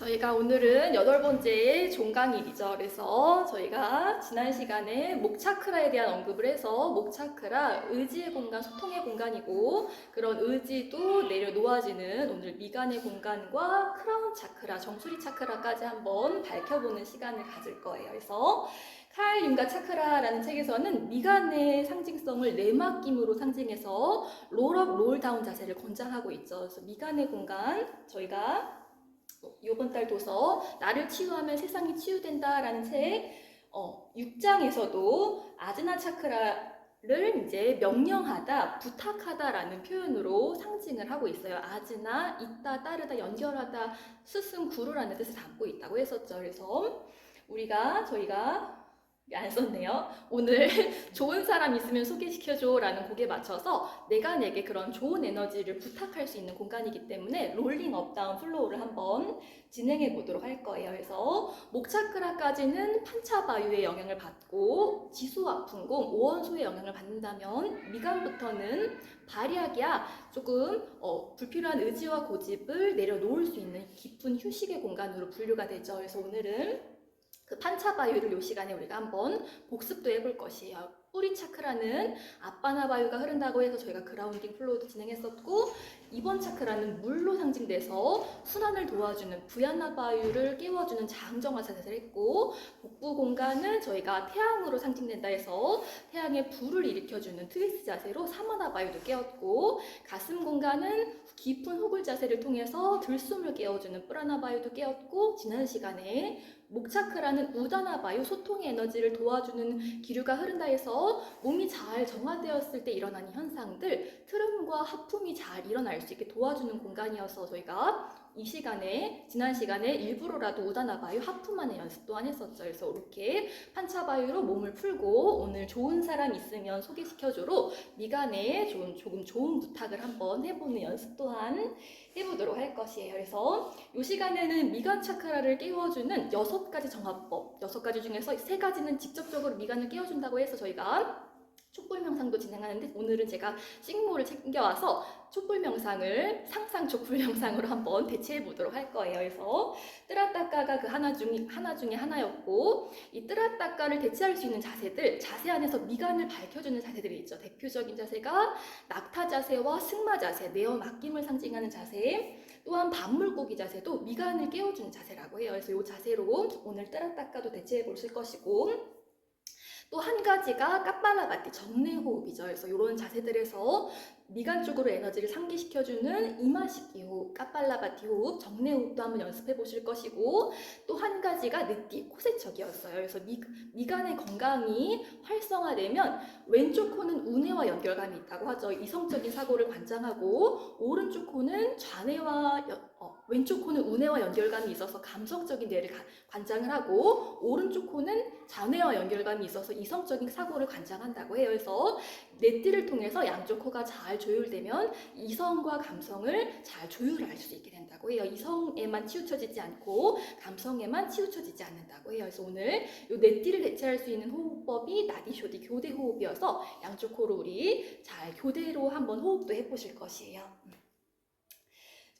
저희가 오늘은 8번째 종강일이죠. 그래서 저희가 지난 시간에 목차크라에 대한 언급을 해서 목차크라 의지의 공간, 소통의 공간이고 그런 의지도 내려놓아지는 오늘 미간의 공간과 크라운 차크라, 정수리 차크라까지 한번 밝혀보는 시간을 가질 거예요. 그래서 칼 융가 차크라라는 책에서는 미간의 상징성을 내맡김으로 상징해서 롤업, 롤다운 자세를 권장하고 있죠. 그래서 미간의 공간, 저희가 이번 달 도서 나를 치유하면 세상이 치유된다라는 책 6장에서도 아즈나 차크라를 이제 명령하다, 부탁하다라는 표현으로 상징을 하고 있어요. 아즈나, 있다, 따르다, 연결하다, 스승, 구루라는 뜻을 담고 있다고 했었죠. 그래서 저희가 안 썼네요. 오늘 좋은 사람 있으면 소개시켜줘 라는 곡에 맞춰서 내가 내게 그런 좋은 에너지를 부탁할 수 있는 공간이기 때문에 롤링 업 다운 플로우를 한번 진행해 보도록 할 거예요. 그래서 목차크라까지는 판차바유의 영향을 받고 지수와 풍공, 오원소의 영향을 받는다면 미간부터는 발약이야 조금 불필요한 의지와 고집을 내려놓을 수 있는 깊은 휴식의 공간으로 분류가 되죠. 그래서 오늘은 그 판차바유를 이 시간에 우리가 한번 복습도 해볼 것이에요. 뿌리 차크라는 아빠나바유가 흐른다고 해서 저희가 그라운딩 플로우도 진행했었고, 이번 차크라는 물로 상징돼서 순환을 도와주는 부야나바유를 깨워주는 장정화 자세를 했고, 복부 공간은 저희가 태양으로 상징된다 해서 태양의 불을 일으켜주는 트위스트 자세로 사마나바유도 깨웠고, 가슴 공간은 깊은 호글 자세를 통해서 들숨을 깨워주는 뿌라나바유도 깨웠고, 지난 시간에 목차크라는 우다나바유, 소통의 에너지를 도와주는 기류가 흐른다 해서 몸이 잘 정화되었을 때 일어나는 현상들, 트름과 하품이 잘 일어날 수 있게 도와주는 공간이어서 저희가 이 시간에, 지난 시간에 일부러라도 우다나바유 하품하는 연습 또한 했었죠. 그래서 이렇게 판차바유로 몸을 풀고 오늘 좋은 사람 있으면 소개시켜줘로 미간에 조금 좋은 부탁을 한번 해보는 연습 또한 해보도록 할 것이에요. 그래서 이 시간에는 미간 차크라를 깨워주는 6가지 정화법, 6가지 중에서 3가지는 직접적으로 미간을 깨워준다고 해서 저희가 촛불 명상도 진행하는데 오늘은 제가 찍모를 챙겨와서 촛불 명상을 상상 촛불 명상으로 한번 대체해 보도록 할 거예요. 그래서 뜨라따까가 그 하나 중에 하나였고 이 뜨라따까를 대체할 수 있는 자세들, 자세 안에서 미간을 밝혀주는 자세들이 있죠. 대표적인 자세가 낙타 자세와 승마 자세, 내어 맡김을 상징하는 자세, 또한 반물고기 자세도 미간을 깨워주는 자세라고 해요. 그래서 이 자세로 오늘 뜨라따까도 대체해 보실 것이고, 또 한 가지가 까빠라바티 정내호흡이죠. 그래서 이런 자세들에서 미간 쪽으로 에너지를 상기시켜주는 이마시키 호흡, 까팔라바티 호흡, 정내호흡도 한번 연습해 보실 것이고, 또 한 가지가 느띠, 코세척이었어요. 그래서 미간의 건강이 활성화되면 왼쪽 코는 우뇌와 연결감이 있다고 하죠. 이성적인 사고를 관장하고, 오른쪽 코는 왼쪽 코는 우뇌와 연결감이 있어서 감성적인 뇌를 관장을 하고, 오른쪽 코는 자뇌와 연결감이 있어서 이성적인 사고를 관장한다고 해요. 그래서 뇌띠를 통해서 양쪽 코가 잘 조율되면 이성과 감성을 잘 조율할 수 있게 된다고 해요. 이성에만 치우쳐지지 않고 감성에만 치우쳐지지 않는다고 해요. 그래서 오늘 이 뇌띠를 대체할 수 있는 호흡법이 나디쇼디 교대 호흡이어서 양쪽 코로 우리 잘 교대로 한번 호흡도 해보실 것이에요.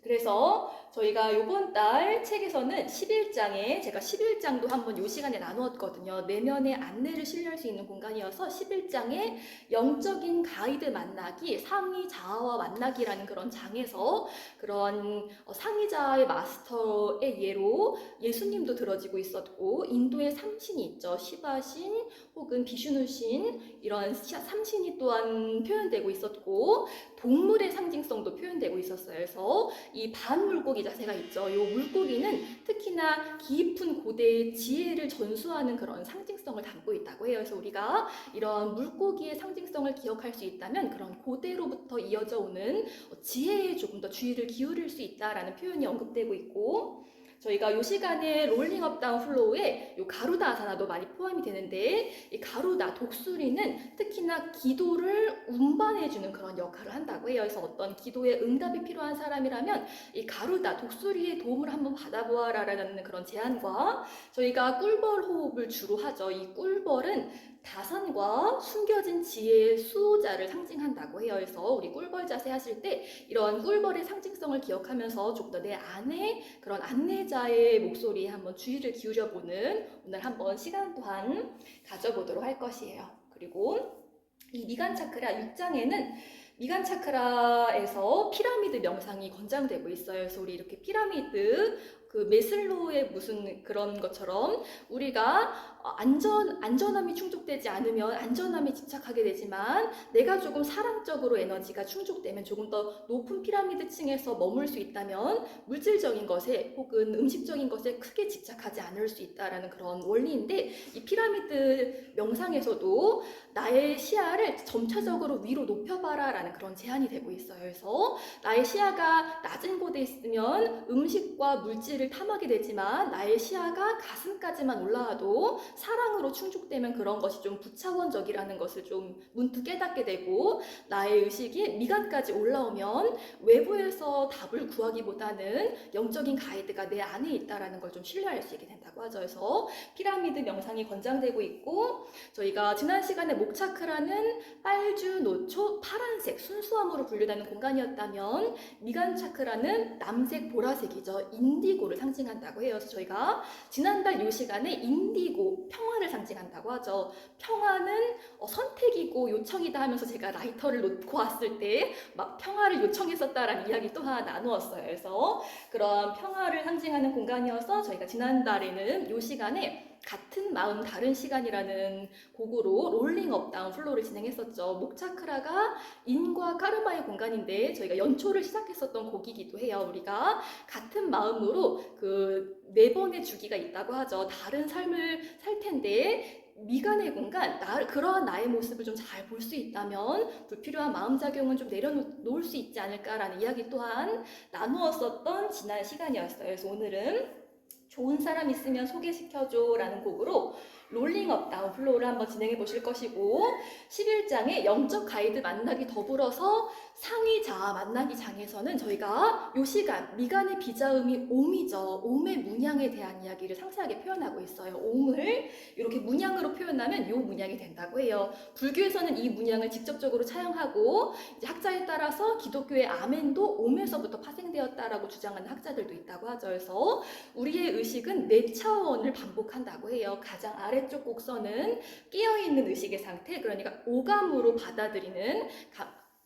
그래서 저희가 이번 달 책에서는 11장에 제가 11장도 한번 이 시간에 나누었거든요. 내면의 안내를 실려할 수 있는 공간이어서 11장에 영적인 가이드 만나기, 상위 자아와 만나기라는 그런 장에서 그런 상위자의 마스터의 예로 예수님도 들어지고 있었고, 인도의 삼신이 있죠. 시바신 혹은 비슈누신, 이런 삼신이 또한 표현되고 있었고, 동물의 상징성도 표현되고 있었어요. 그래서 이 반물고기 자세가 있죠. 이 물고기는 특히나 깊은 고대의 지혜를 전수하는 그런 상징성을 담고 있다고 해요. 그래서 우리가 이런 물고기의 상징성을 기억할 수 있다면 그런 고대로부터 이어져 오는 지혜에 조금 더 주의를 기울일 수 있다라는 표현이 언급되고 있고, 저희가 이 시간에 롤링업 다운 플로우에 이 가루다 아사나도 많이 포함이 되는데, 이 가루다, 독수리는 특히나 기도를 운반해주는 그런 역할을 한다고 해요. 그래서 어떤 기도에 응답이 필요한 사람이라면 이 가루다, 독수리의 도움을 한번 받아보아라라는 그런 제안과, 저희가 꿀벌 호흡을 주로 하죠. 이 꿀벌은 다산과 숨겨진 지혜의 수호자를 상징한다고 해요. 그래서 우리 꿀벌 자세 하실 때 이런 꿀벌의 상징성을 기억하면서 좀 더 내 안에 그런 안내자의 목소리에 한번 주의를 기울여보는 오늘 한번 시간 또한 가져보도록 할 것이에요. 그리고 이 미간 차크라 6장에는 미간 차크라에서 피라미드 명상이 권장되고 있어요. 그래서 우리 이렇게 피라미드 그 메슬로우의 무슨 그런 것처럼 우리가 안전함이 충족되지 않으면 안전함에 집착하게 되지만 내가 조금 사랑적으로 에너지가 충족되면 조금 더 높은 피라미드 층에서 머물 수 있다면 물질적인 것에 혹은 음식적인 것에 크게 집착하지 않을 수 있다라는 그런 원리인데 이 피라미드 명상에서도 나의 시야를 점차적으로 위로 높여봐라 라는 그런 제안이 되고 있어요. 그래서 나의 시야가 낮은 곳에 있으면 음식과 물질을 탐하게 되지만 나의 시야가 가슴까지만 올라와도 사랑으로 충족되면 그런 것이 좀 부차원적이라는 것을 좀 문득 깨닫게 되고 나의 의식이 미간까지 올라오면 외부에서 답을 구하기보다는 영적인 가이드가 내 안에 있다는 걸 좀 신뢰할 수 있게 된다고 하죠. 그래서 피라미드 명상이 권장되고 있고 저희가 지난 시간에 목차크라는 빨주, 노초, 파란색, 순수함으로 분류되는 공간이었다면 미간 차크라는 남색, 보라색이죠. 인디고를 상징한다고 해요. 그래서 저희가 지난달 이 시간에 인디고, 평화를 상징한다고 하죠. 평화는 선택이고 요청이다 하면서 제가 라이터를 놓고 왔을 때 막 평화를 요청했었다라는 이야기 또 하나 나누었어요. 그래서 그런 평화를 상징하는 공간이어서 저희가 지난달에는 이 시간에 같은 마음 다른 시간이라는 곡으로 롤링 업 다운 플로우를 진행했었죠. 목차크라가 인과 카르마의 공간인데 저희가 연초를 시작했었던 곡이기도 해요. 우리가 같은 마음으로 그 4번의 주기가 있다고 하죠. 다른 삶을 살 텐데 미간의 공간, 그러한 나의 모습을 좀 잘 볼 수 있다면 불필요한 마음작용은 좀 내려놓을 수 있지 않을까라는 이야기 또한 나누었었던 지난 시간이었어요. 그래서 오늘은 좋은 사람 있으면 소개시켜줘 라는 곡으로 롤링 업 다운 플로우를 한번 진행해 보실 것이고 11장의 영적 가이드 만나기 더불어서 상위 자아 만나기 장에서는 저희가 이 시간 미간의 비자음이 옴이죠. 옴의 문양에 대한 이야기를 상세하게 표현하고 있어요. 옴을 이렇게 문양으로 표현하면 이 문양이 된다고 해요. 불교에서는 이 문양을 직접적으로 차용하고 이제 학자에 따라서 기독교의 아멘도 옴에서부터 파생되었다라고 주장하는 학자들도 있다고 하죠. 그래서 우리의 의식은 4차원을 반복한다고 해요. 가장 아래쪽 곡선은 깨어있는 의식의 상태, 그러니까 오감으로 받아들이는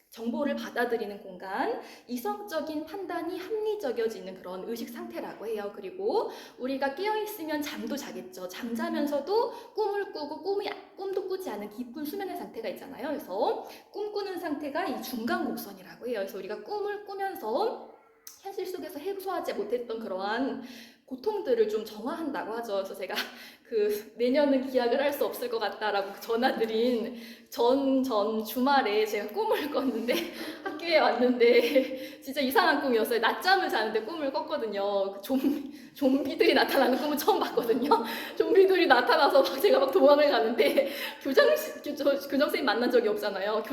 정보를 받아들이는 공간, 이성적인 판단이 합리적이어지는 그런 의식 상태라고 해요. 그리고 우리가 깨어있으면 잠도 자겠죠. 잠자면서도 꿈을 꾸고 꿈도 꾸지 않은 깊은 수면의 상태가 있잖아요. 그래서 꿈꾸는 상태가 이 중간 곡선이라고 해요. 그래서 우리가 꿈을 꾸면서 현실 속에서 해소하지 못했던 그러한 고통들을 좀 정화한다고 하죠. 그래서 제가 내년은 기약을 할 수 없을 것 같다라고 전화드린 전 주말에 제가 꿈을 꿨는데 학교에 왔는데 진짜 이상한 꿈이었어요. 낮잠을 자는데 꿈을 꿨거든요. 좀비들이 나타나는 꿈을 처음 봤거든요. 좀비들이 나타나서 제가 막 도망을 가는데 교장 선생님 만난 적이 없잖아요.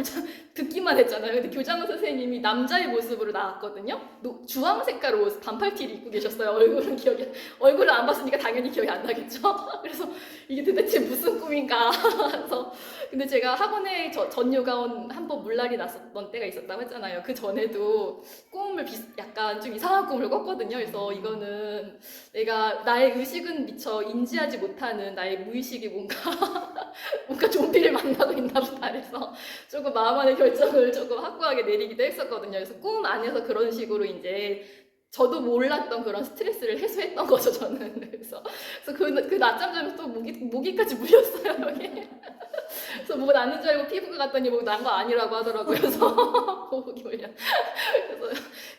듣기만 했잖아요. 근데 교장 선생님이 남자의 모습으로 나왔거든요. 주황 색깔 옷 반팔티를 입고 계셨어요. 얼굴을 안 봤으니까 당연히 기억이 안 나겠죠. 그래서 이게 도대체 무슨 꿈인가. 그래서 근데 제가 학원에 전유가온 한 번 물날이 났었던 때가 있었다고 했잖아요. 그 전에도 꿈을 약간 좀 이상한 꿈을 꿨거든요. 그래서 이거는 나의 의식은 미처 인지하지 못하는 나의 무의식이 뭔가 좀비를 만나고 있나 보다. 그래서 조금 마음 안의 결정을 조금 확고하게 내리기도 했었거든요. 그래서 꿈 안에서 그런 식으로 이제 저도 몰랐던 그런 스트레스를 해소했던 거죠, 저는. 그래서 그 낮잠 자면서 또 모기까지 물렸어요, 여기. 그래서 뭐가 나는 줄 알고 피부과 갔더니 뭐 난 거 아니라고 하더라고요. 그래서 모기 물려.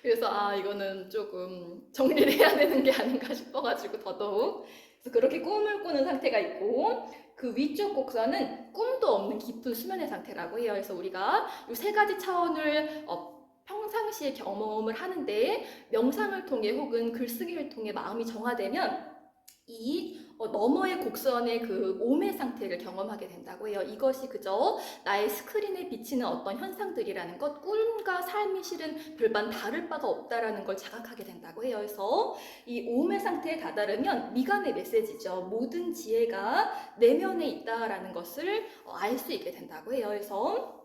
그래서 이거는 조금 정리를 해야 되는 게 아닌가 싶어가지고 더더욱. 그래서 그렇게 꿈을 꾸는 상태가 있고 그 위쪽 곡선은 꿈도 없는 깊은 수면의 상태라고 해요. 그래서 우리가 이 3가지 차원을 평상시에 경험을 하는데 명상을 통해 혹은 글쓰기를 통해 마음이 정화되면 이 너머의 곡선의 그 오매 상태를 경험하게 된다고 해요. 이것이 그저 나의 스크린에 비치는 어떤 현상들이라는 것, 꿈과 삶이 실은 별반 다를 바가 없다라는 걸 자각하게 된다고 해요. 그래서 이 오매 상태에 다다르면 미간의 메시지죠. 모든 지혜가 내면에 있다라는 것을 알 수 있게 된다고 해요. 그래서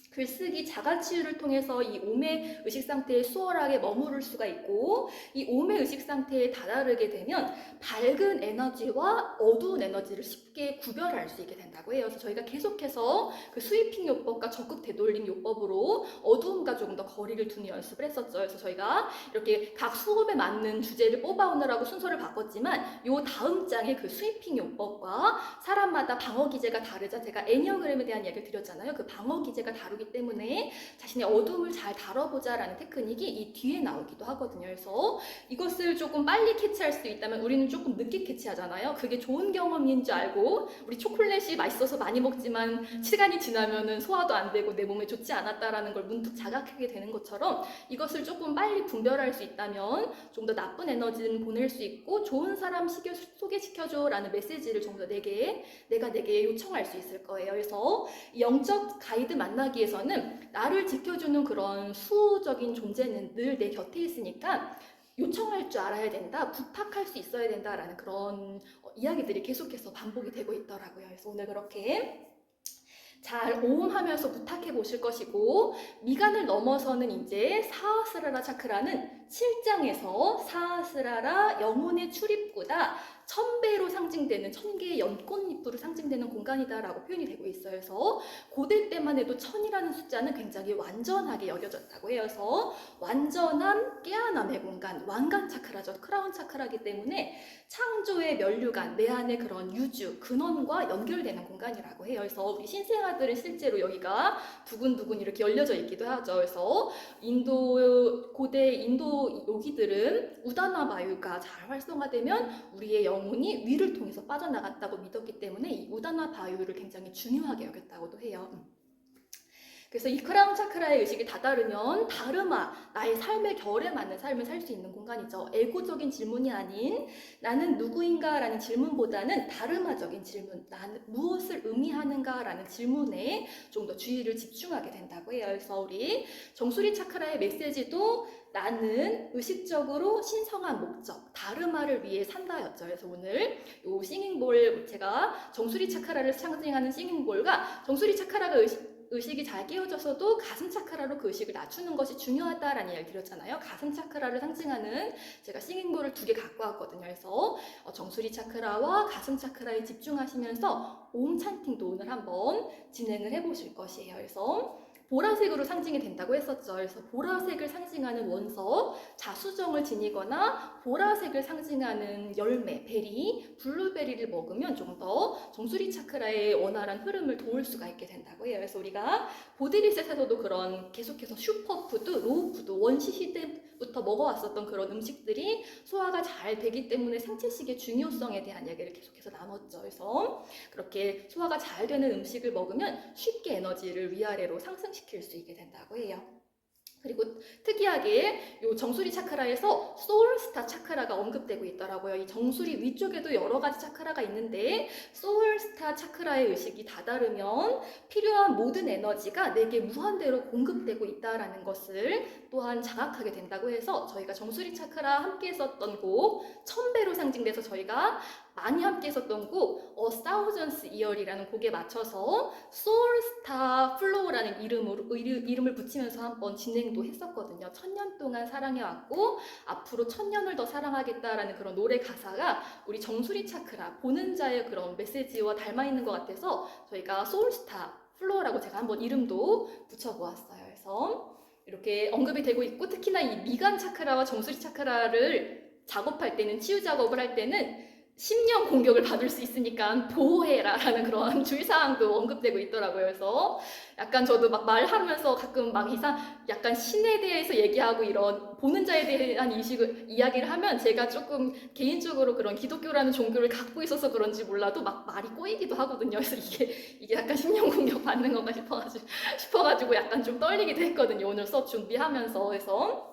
글쓰기, 자가치유를 통해서 이 오매 의식 상태에 수월하게 머무를 수가 있고, 이 오매 의식 상태에 다다르게 되면 밝은 에너지와 어두운 에너지를 쉽게 구별할 수 있게 된다고 해요. 그래서 저희가 계속해서 그 스위핑 요법과 적극 되돌림 요법으로 어두움과 조금 더 거리를 두는 연습을 했었죠. 그래서 저희가 이렇게 각 수업에 맞는 주제를 뽑아오느라고 순서를 바꿨지만, 요 다음 장의 그 스위핑 요법과 사람마다 방어 기제가 다르자 제가 애니어그램에 대한 이야기를 드렸잖아요. 그 방어 기제가 다르기 때문에 자신의 어둠을 잘 다뤄보자라는 테크닉이 이 뒤에 나오기도 하거든요. 그래서 이것을 조금 빨리 캐치할 수 있다면 우리는 조금 늦게 캐치하잖아요. 그게 좋은 경험인 줄 알고 우리 초콜릿이 맛있어서 많이 먹지만 시간이 지나면은 소화도 안 되고 내 몸에 좋지 않았다라는 걸 문득 자각하게 되는 것처럼 이것을 조금 빨리 분별할 수 있다면 좀 더 나쁜 에너지는 보낼 수 있고 좋은 사람 소개시켜줘라는 메시지를 좀 더 내가 내게 요청할 수 있을 거예요. 그래서 영적 가이드 만나기 위해서는 나를 지켜주는 그런 수호적인 존재는 늘 내 곁에 있으니까 요청할 줄 알아야 된다, 부탁할 수 있어야 된다라는 그런 이야기들이 계속해서 반복이 되고 있더라고요. 그래서 오늘 그렇게 잘 오음하면서 부탁해 보실 것이고, 미간을 넘어서는 이제 사하스라라 차크라는 7장에서 사하스라라 영혼의 출입구다, 1000배로 상징되는 1000개의 연꽃잎으로 상징되는 공간이다라고 표현이 되고 있어요. 그래서 고대 때만 해도 1000이라는 숫자는 굉장히 완전하게 여겨졌다고 해요. 그래서 완전한 깨어남의 공간, 완간 차크라죠. 크라운 차크라기 때문에 창조의 면류관, 내 안의 그런 유주, 근원과 연결되는 공간이라고 해요. 그래서 우리 신생아들은 실제로 여기가 두근두근 이렇게 열려져 있기도 하죠. 그래서 고대 인도 요기들은 우다나 바유가 잘 활성화되면 우리의 영혼이 위를 통해서 빠져나갔다고 믿었기 때문에 이 우다나 바유를 굉장히 중요하게 여겼다고도 해요. 그래서 이 크라운 차크라의 의식이 다다르면 다르마, 나의 삶의 결에 맞는 삶을 살 수 있는 공간이죠. 에고적인 질문이 아닌 나는 누구인가 라는 질문보다는 다르마적인 질문, 나는 무엇을 의미하는가 라는 질문에 좀 더 주의를 집중하게 된다고 해요. 그래서 우리 정수리 차크라의 메시지도 나는 의식적으로 신성한 목적, 다르마를 위해 산다였죠. 그래서 오늘 요 싱잉볼, 제가 정수리 차크라를 상징하는 싱잉볼과 정수리 차크라가 의식이 잘 깨어져서도 가슴 차크라로 그 의식을 낮추는 것이 중요하다라는 이야기를 드렸잖아요. 가슴 차크라를 상징하는 제가 싱잉볼을 2개 갖고 왔거든요. 그래서 정수리 차크라와 가슴 차크라에 집중하시면서 옴 찬팅도 오늘 한번 진행을 해보실 것이에요. 그래서 보라색으로 상징이 된다고 했었죠. 그래서 보라색을 상징하는 원석, 자수정을 지니거나 보라색을 상징하는 열매, 베리, 블루베리를 먹으면 좀 더 정수리 차크라의 원활한 흐름을 도울 수가 있게 된다고 해요. 그래서 우리가 보디리셋에서도 그런 계속해서 슈퍼푸드, 로우푸드, 원시 시대부터 먹어왔었던 그런 음식들이 소화가 잘 되기 때문에 생체식의 중요성에 대한 이야기를 계속해서 나눴죠. 그래서 그렇게 소화가 잘 되는 음식을 먹으면 쉽게 에너지를 위아래로 상승시킬 수 있게 된다고 해요. 그리고 특이하게 이 정수리 차크라에서 소울스타 차크라가 언급되고 있더라고요. 이 정수리 위쪽에도 여러 가지 차크라가 있는데 소울스타 차크라의 의식이 다다르면 필요한 모든 에너지가 내게 무한대로 공급되고 있다는 것을 또한 자각하게 된다고 해서 저희가 정수리 차크라 함께 했었던 곡 1000배로 상징돼서 저희가 많이 함께 했었던 곡 A Thousandth Year이라는 곡에 맞춰서 소울스타 플로우라는 이름을 붙이면서 한번 진행도 했었거든요. 1000년 동안 사랑해왔고 앞으로 1000년을 더 사랑하겠다라는 그런 노래 가사가 우리 정수리 차크라 보는 자의 그런 메시지와 닮아있는 것 같아서 저희가 소울스타 플로우라고 제가 한번 이름도 붙여보았어요. 그래서 이렇게 언급이 되고 있고 특히나 이 미간 차크라와 정수리 차크라를 작업할 때는 치유 작업을 할 때는 심령 공격을 받을 수 있으니까 보호해라 라는 그런 주의사항도 언급되고 있더라고요. 그래서 약간 저도 막 말하면서 가끔 막 약간 신에 대해서 얘기하고 이런 보는 자에 대한 이야기를 하면 제가 조금 개인적으로 그런 기독교라는 종교를 갖고 있어서 그런지 몰라도 막 말이 꼬이기도 하거든요. 그래서 이게 약간 심령 공격 받는 건가 싶어가지고 약간 좀 떨리기도 했거든요. 오늘 수업 준비하면서. 그래서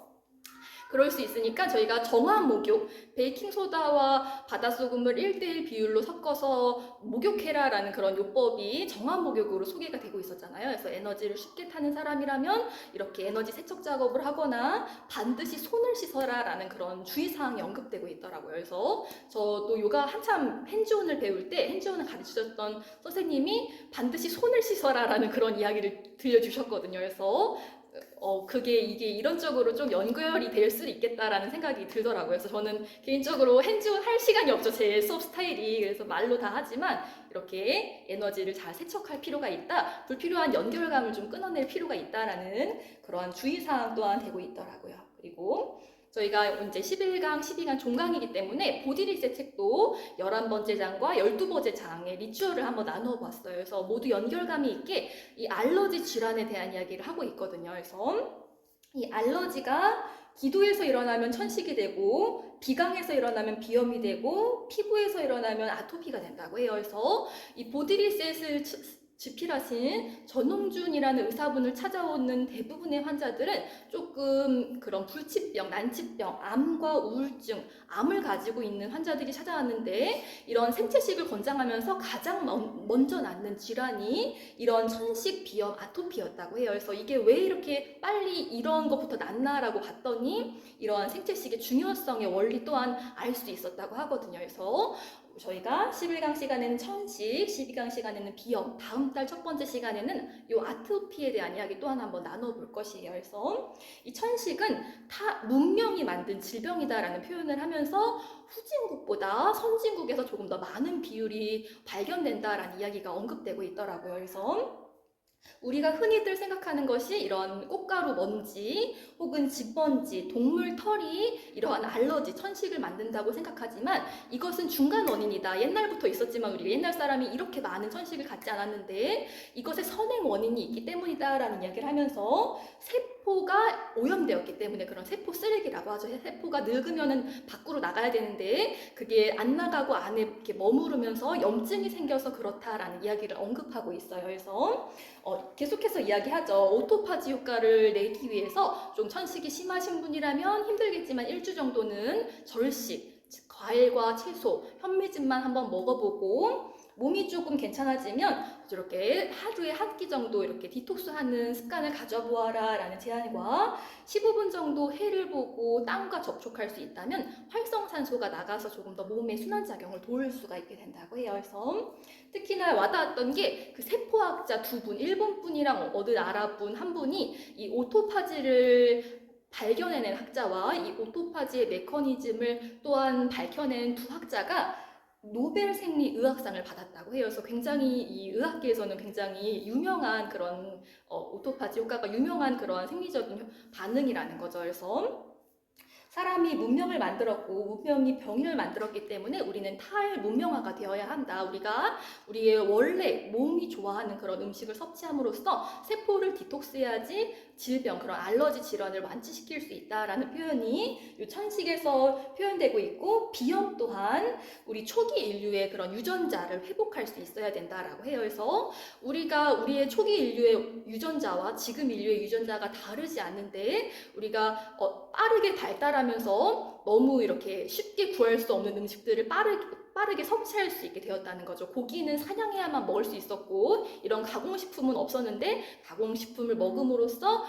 그럴 수 있으니까 저희가 정화 목욕, 베이킹소다와 바닷소금을 1대1 비율로 섞어서 목욕해라라는 그런 요법이 정화 목욕으로 소개가 되고 있었잖아요. 그래서 에너지를 쉽게 타는 사람이라면 이렇게 에너지 세척 작업을 하거나 반드시 손을 씻어라라는 그런 주의사항이 언급되고 있더라고요. 그래서 저도 요가 한참 핸즈온을 배울 때 핸즈온을 가르치셨던 선생님이 반드시 손을 씻어라라는 그런 이야기를 들려주셨거든요. 그래서 그게 이게 이론적으로 좀 연결이 될 수 있겠다라는 생각이 들더라고요. 그래서 저는 개인적으로 핸즈온 할 시간이 없죠. 제 수업 스타일이. 그래서 말로 다 하지만 이렇게 에너지를 잘 세척할 필요가 있다. 불필요한 연결감을 좀 끊어낼 필요가 있다라는 그런 주의사항 또한 되고 있더라고요. 그리고 저희가 이제 11강, 12강 종강이기 때문에 보디리셋 책도 11번째 장과 12번째 장의 리추얼을 한번 나누어 봤어요. 그래서 모두 연결감이 있게 이 알러지 질환에 대한 이야기를 하고 있거든요. 그래서 이 알러지가 기도에서 일어나면 천식이 되고 비강에서 일어나면 비염이 되고 피부에서 일어나면 아토피가 된다고 해요. 그래서 이 보디리셋을 집필하신 전홍준이라는 의사분을 찾아오는 대부분의 환자들은 조금 그런 불치병, 난치병, 암과 우울증, 암을 가지고 있는 환자들이 찾아왔는데 이런 생체식을 권장하면서 가장 먼저 낫는 질환이 이런 천식, 비염, 아토피였다고 해요. 그래서 이게 왜 이렇게 빨리 이런 것부터 낫나라고 봤더니 이러한 생체식의 중요성의 원리 또한 알 수 있었다고 하거든요. 그래서 저희가 11강 시간에는 천식, 12강 시간에는 비염, 다음 달 첫 번째 시간에는 이 아토피에 대한 이야기 또한 한번 나눠볼 것이에요. 그래서 이 천식은 문명이 만든 질병이다라는 표현을 하면서 후진국보다 선진국에서 조금 더 많은 비율이 발견된다라는 이야기가 언급되고 있더라고요. 그래서 우리가 흔히들 생각하는 것이 이런 꽃가루 먼지 혹은 집먼지, 동물 털이 이러한 알러지, 천식을 만든다고 생각하지만 이것은 중간 원인이다. 옛날부터 있었지만 우리가 옛날 사람이 이렇게 많은 천식을 갖지 않았는데 이것의 선행 원인이 있기 때문이다라는 이야기를 하면서 세포가 오염되었기 때문에 그런 세포 쓰레기라고 하죠. 세포가 늙으면은 밖으로 나가야 되는데 그게 안 나가고 안에 이렇게 머무르면서 염증이 생겨서 그렇다라는 이야기를 언급하고 있어요. 그래서 계속해서 이야기하죠. 오토파지 효과를 내기 위해서 좀 천식이 심하신 분이라면 힘들겠지만 1주 정도는 절식, 과일과 채소, 현미즙만 한번 먹어보고 몸이 조금 괜찮아지면 이렇게 하루에 한 끼 정도 이렇게 디톡스하는 습관을 가져보아라 라는 제안과 15분 정도 해를 보고 땅과 접촉할 수 있다면 활성산소가 나가서 조금 더 몸의 순환작용을 도울 수가 있게 된다고 해요. 그래서 특히나 와닿았던 게 그 세포학자 두 분, 일본 분이랑 어느 나라 분 한 분이 이 오토파지를 발견해낸 학자와 이 오토파지의 메커니즘을 또한 밝혀낸 두 학자가 노벨 생리의학상을 받았다고 해요. 그래서 굉장히 이 의학계에서는 굉장히 유명한 그런 오토파지 효과가 유명한 그런 생리적인 반응이라는 거죠. 그래서 사람이 문명을 만들었고 문명이 병인을 만들었기 때문에 우리는 탈문명화가 되어야 한다. 우리가 우리의 원래 몸이 좋아하는 그런 음식을 섭취함으로써 세포를 디톡스해야지 질병, 그런 알러지 질환을 완치시킬 수 있다라는 표현이 이 천식에서 표현되고 있고 비염 또한 우리 초기 인류의 그런 유전자를 회복할 수 있어야 된다라고 해요. 그래서 우리가 우리의 초기 인류의 유전자와 지금 인류의 유전자가 다르지 않는데 우리가 빠르게 발달하면서 너무 이렇게 쉽게 구할 수 없는 음식들을 빠르게 섭취할 수 있게 되었다는 거죠. 고기는 사냥해야만 먹을 수 있었고 이런 가공식품은 없었는데 가공식품을 먹음으로써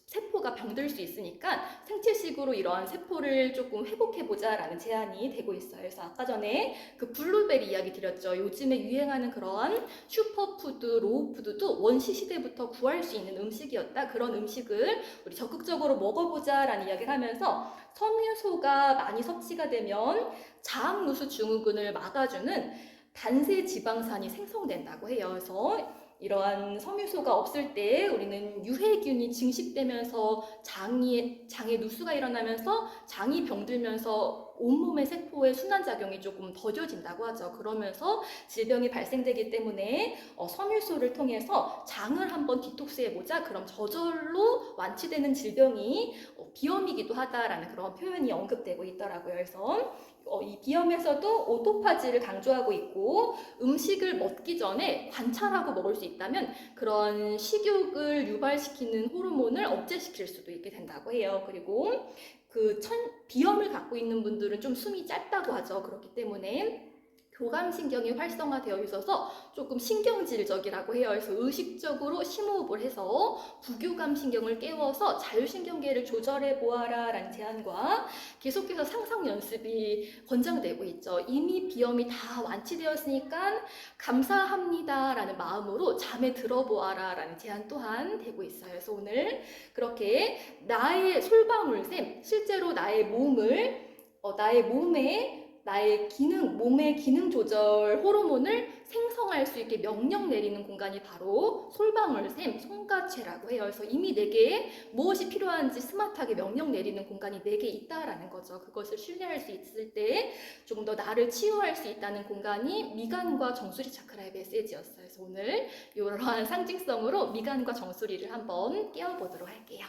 세포가 병들 수 있으니까 생체식으로 이러한 세포를 조금 회복해보자라는 제안이 되고 있어요. 그래서 아까 전에 그 블루베리 이야기 드렸죠. 요즘에 유행하는 그런 슈퍼푸드, 로우푸드도 원시 시대부터 구할 수 있는 음식이었다. 그런 음식을 우리 적극적으로 먹어보자라는 이야기를 하면서 섬유소가 많이 섭취가 되면 자학누수 증후군을 막아주는 단세 지방산이 생성된다고 해요. 그래서 이러한 섬유소가 없을 때 우리는 유해균이 증식되면서 장에 누수가 일어나면서 장이 병들면서 온몸의 세포의 순환작용이 조금 더뎌진다고 하죠. 그러면서 질병이 발생되기 때문에 섬유소를 통해서 장을 한번 디톡스해보자. 그럼 저절로 완치되는 질병이 비염이기도 하다라는 그런 표현이 언급되고 있더라고요. 그래서 이 비염에서도 오토파지를 강조하고 있고 음식을 먹기 전에 관찰하고 먹을 수 있다면 그런 식욕을 유발시키는 호르몬을 억제시킬 수도 있게 된다고 해요. 그리고 비염을 갖고 있는 분들은 좀 숨이 짧다고 하죠. 그렇기 때문에 교감신경이 활성화되어 있어서 조금 신경질적이라고 해요. 그래서 의식적으로 심호흡을 해서 부교감신경을 깨워서 자율신경계를 조절해 보아라 라는 제안과 계속해서 상상 연습이 권장되고 있죠. 이미 비염이 다 완치되었으니까 감사합니다 라는 마음으로 잠에 들어보아라 라는 제안 또한 되고 있어요. 그래서 오늘 그렇게 나의 솔방울샘, 실제로 나의 몸을 나의 몸의 기능 조절 호르몬을 생성할 수 있게 명령 내리는 공간이 바로 솔방울샘, 송가체라고 해요. 그래서 이미 내게 무엇이 필요한지 스마트하게 명령 내리는 공간이 내게 있다라는 거죠. 그것을 신뢰할 수 있을 때 조금 더 나를 치유할 수 있다는 공간이 미간과 정수리 차크라의 메시지였어요. 그래서 오늘 이러한 상징성으로 미간과 정수리를 한번 깨워보도록 할게요.